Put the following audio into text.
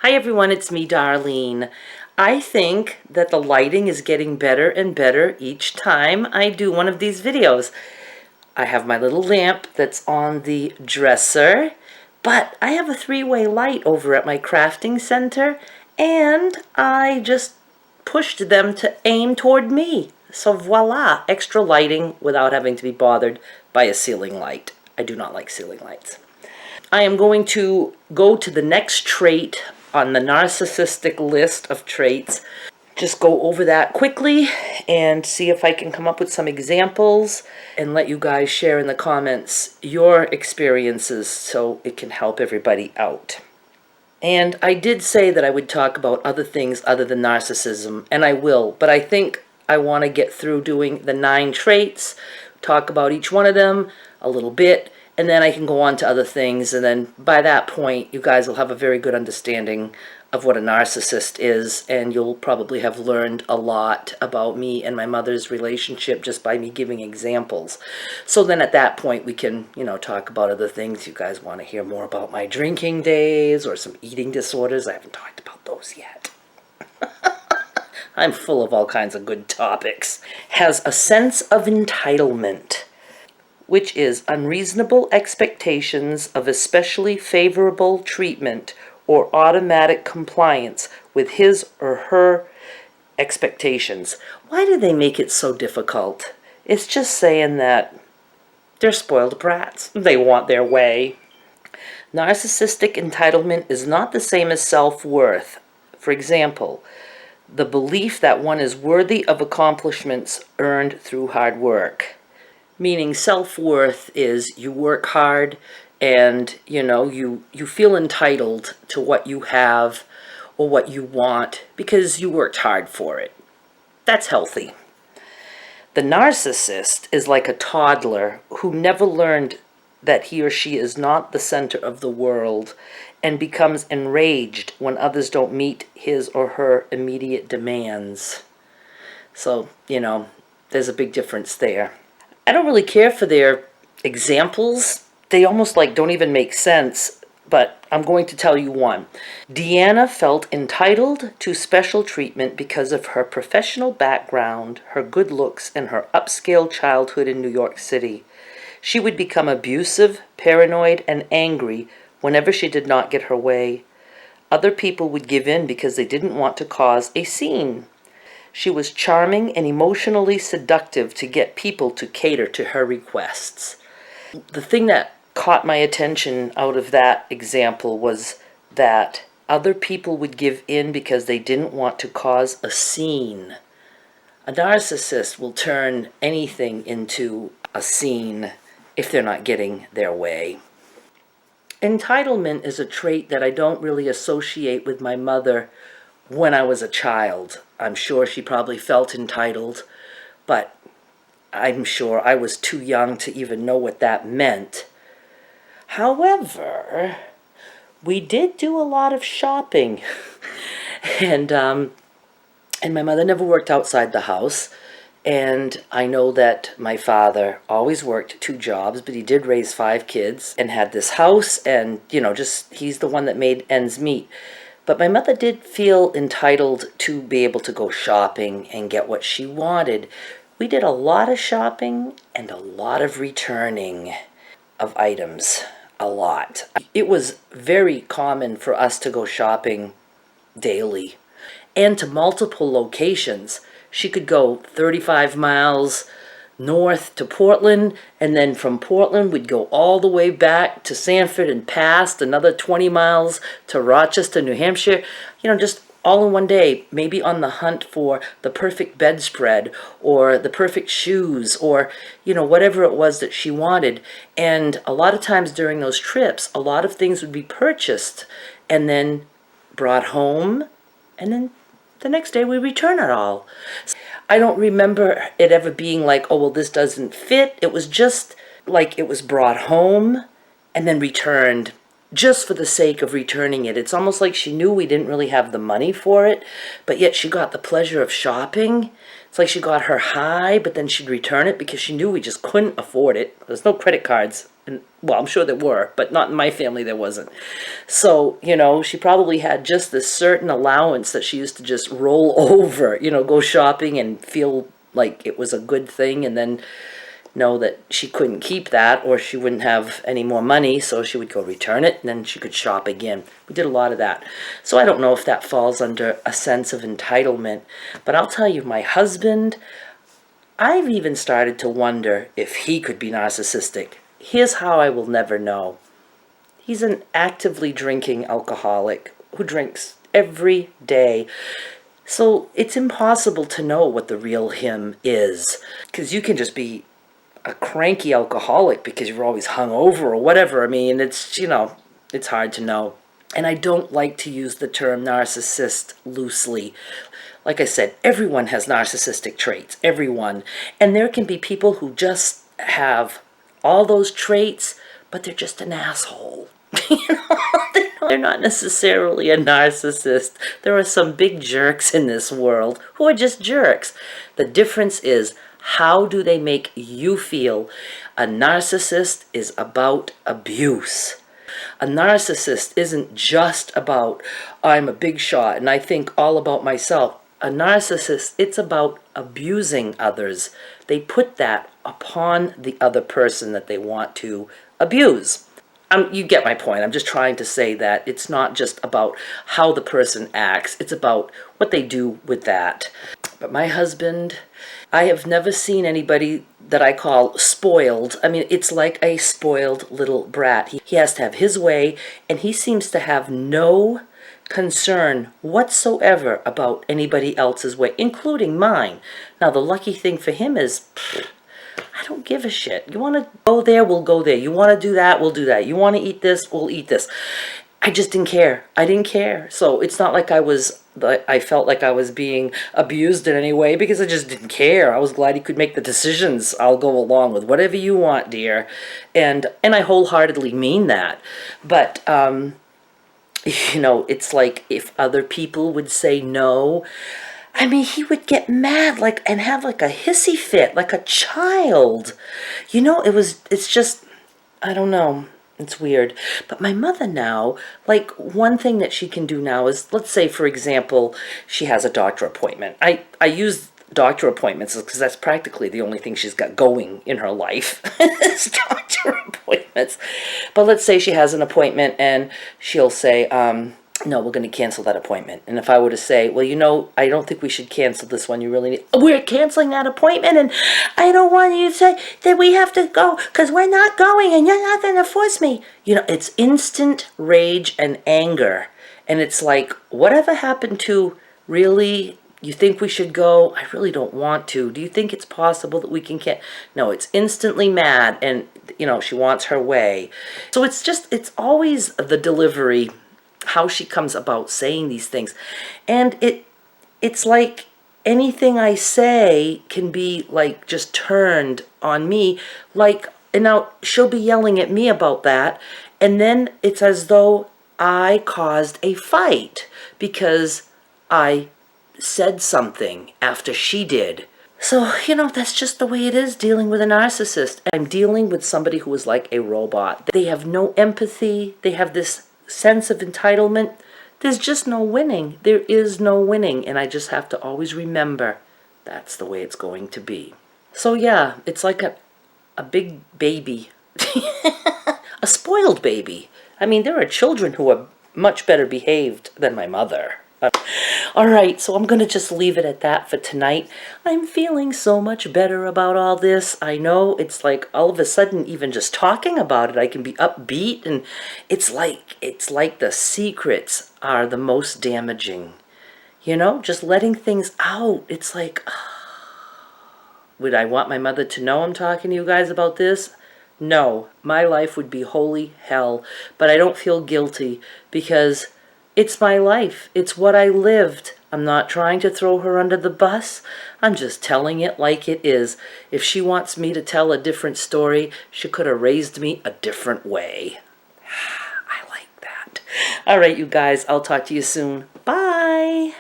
Hi everyone, it's me, Darlene. I think that the lighting is getting better and better each time I do one of these videos. I have my little lamp that's on the dresser, but I have a three-way light over at my crafting center, and I just pushed them to aim toward me. So voila, extra lighting without having to be bothered by a ceiling light. I do not like ceiling lights. I am going to go to the next trait on the narcissistic list of traits. Just go over that quickly and see if I can come up with some examples and let you guys share in the comments your experiences so it can help everybody out. And I did say that I would talk about other things other than narcissism, and I will, but I think I want to get through doing the 9 traits, talk about each one of them a little bit, and then I can go on to other things, and then by that point you guys will have a very good understanding of what a narcissist is, and you'll probably have learned a lot about me and my mother's relationship just by me giving examples. So then at that point we can, talk about other things. You guys want to hear more about my drinking days or some eating disorders? I haven't talked about those yet. I'm full of all kinds of good topics. Has a sense of entitlement, which is unreasonable expectations of especially favorable treatment or automatic compliance with his or her expectations. Why do they make it so difficult? It's just saying that they're spoiled brats. They want their way. Narcissistic entitlement is not the same as self-worth. For example, the belief that one is worthy of accomplishments earned through hard work. Meaning self-worth is you work hard and, you feel entitled to what you have or what you want because you worked hard for it. That's healthy. The narcissist is like a toddler who never learned that he or she is not the center of the world and becomes enraged when others don't meet his or her immediate demands. So, there's a big difference there. I don't really care for their examples. They almost don't even make sense, but I'm going to tell you one. Deanna felt entitled to special treatment because of her professional background, her good looks, and her upscale childhood in New York City. She would become abusive, paranoid, and angry whenever she did not get her way. Other people would give in because they didn't want to cause a scene. She was charming and emotionally seductive to get people to cater to her requests. The thing that caught my attention out of that example was that other people would give in because they didn't want to cause a scene. A narcissist will turn anything into a scene if they're not getting their way. Entitlement is a trait that I don't really associate with my mother when I was a child. I'm sure she probably felt entitled, but I'm sure I was too young to even know what that meant. However, we did do a lot of shopping, and my mother never worked outside the house, and I know that my father always worked 2 jobs, but he did raise 5 kids and had this house, and he's the one that made ends meet. But my mother did feel entitled to be able to go shopping and get what she wanted. We did a lot of shopping and a lot of returning of items. A lot. It was very common for us to go shopping daily and to multiple locations. She could go 35 miles north to Portland, and then from Portland we'd go all the way back to Sanford and past another 20 miles to Rochester, New Hampshire, just all in one day, maybe on the hunt for the perfect bedspread or the perfect shoes or, whatever it was that she wanted. And a lot of times during those trips, a lot of things would be purchased and then brought home, and then the next day we return it all. I don't remember it ever being like, oh, well, this doesn't fit. It was just like it was brought home and then returned just for the sake of returning it. It's almost like she knew we didn't really have the money for it, but yet she got the pleasure of shopping. It's like she got her high, but then she'd return it because she knew we just couldn't afford it. There's no credit cards. And, well, I'm sure there were, but not in my family there wasn't. So, she probably had just this certain allowance that she used to just roll over, go shopping and feel like it was a good thing, and then know that she couldn't keep that or she wouldn't have any more money, so she would go return it and then she could shop again. We did a lot of that. So I don't know if that falls under a sense of entitlement, but I'll tell you, my husband, I've even started to wonder if he could be narcissistic. Here's how I will never know. He's an actively drinking alcoholic who drinks every day. So it's impossible to know what the real him is, because you can just be a cranky alcoholic because you're always hungover or whatever. I mean, it's hard to know. And I don't like to use the term narcissist loosely. Like I said, everyone has narcissistic traits, everyone. And there can be people who just have all those traits, but they're just an asshole. They're not necessarily a narcissist. There are some big jerks in this world who are just jerks. The difference is, how do they make you feel? A narcissist is about abuse. A narcissist isn't just about, I'm a big shot and I think all about myself. A narcissist, it's about abusing others. They put that upon the other person that they want to abuse. You get my point. I'm just trying to say that it's not just about how the person acts. It's about what they do with that. But my husband, I have never seen anybody that I call spoiled. I mean, it's like a spoiled little brat. He has to have his way, and he seems to have no concern whatsoever about anybody else's way, including mine. Now, the lucky thing for him is, I don't give a shit. You want to go there, we'll go there. You want to do that, we'll do that. You want to eat this, we'll eat this. I just didn't care. I didn't care. So it's not like I felt like I was being abused in any way, because I just didn't care. I was glad he could make the decisions. I'll go along with whatever you want, dear. And I wholeheartedly mean that. But, it's like if other people would say no, I mean, he would get mad, and have a hissy fit, like a child. It's just, I don't know. It's weird. But my mother now, one thing that she can do now is, let's say, for example, she has a doctor appointment. I use doctor appointments because that's practically the only thing she's got going in her life is doctor appointments. But let's say she has an appointment and she'll say, no, we're going to cancel that appointment. And if I were to say, well, I don't think we should cancel this one. You really need... We're canceling that appointment, and I don't want you to say that we have to go because we're not going and you're not going to force me. It's instant rage and anger. And it's like, whatever happened to, really, you think we should go? I really don't want to. Do you think it's possible that we can... No, it's instantly mad, and, she wants her way. So it's always the delivery, how she comes about saying these things. And it's like anything I say can be just turned on me, and now she'll be yelling at me about that, and then it's as though I caused a fight because I said something after she did. So, that's just the way it is dealing with a narcissist. I'm dealing with somebody who is like a robot. They have no empathy. They have this sense of entitlement. There's just no winning. There is no winning. And I just have to always remember that's the way it's going to be. So yeah, it's like a big baby. A spoiled baby. I mean, there are children who are much better behaved than my mother. All right, so I'm going to just leave it at that for tonight. I'm feeling so much better about all this. I know it's like all of a sudden, even just talking about it, I can be upbeat, and it's like the secrets are the most damaging. Just letting things out. It's like, would I want my mother to know I'm talking to you guys about this? No, my life would be holy hell, but I don't feel guilty because it's my life. It's what I lived. I'm not trying to throw her under the bus. I'm just telling it like it is. If she wants me to tell a different story, she could have raised me a different way. I like that. All right, you guys, I'll talk to you soon. Bye.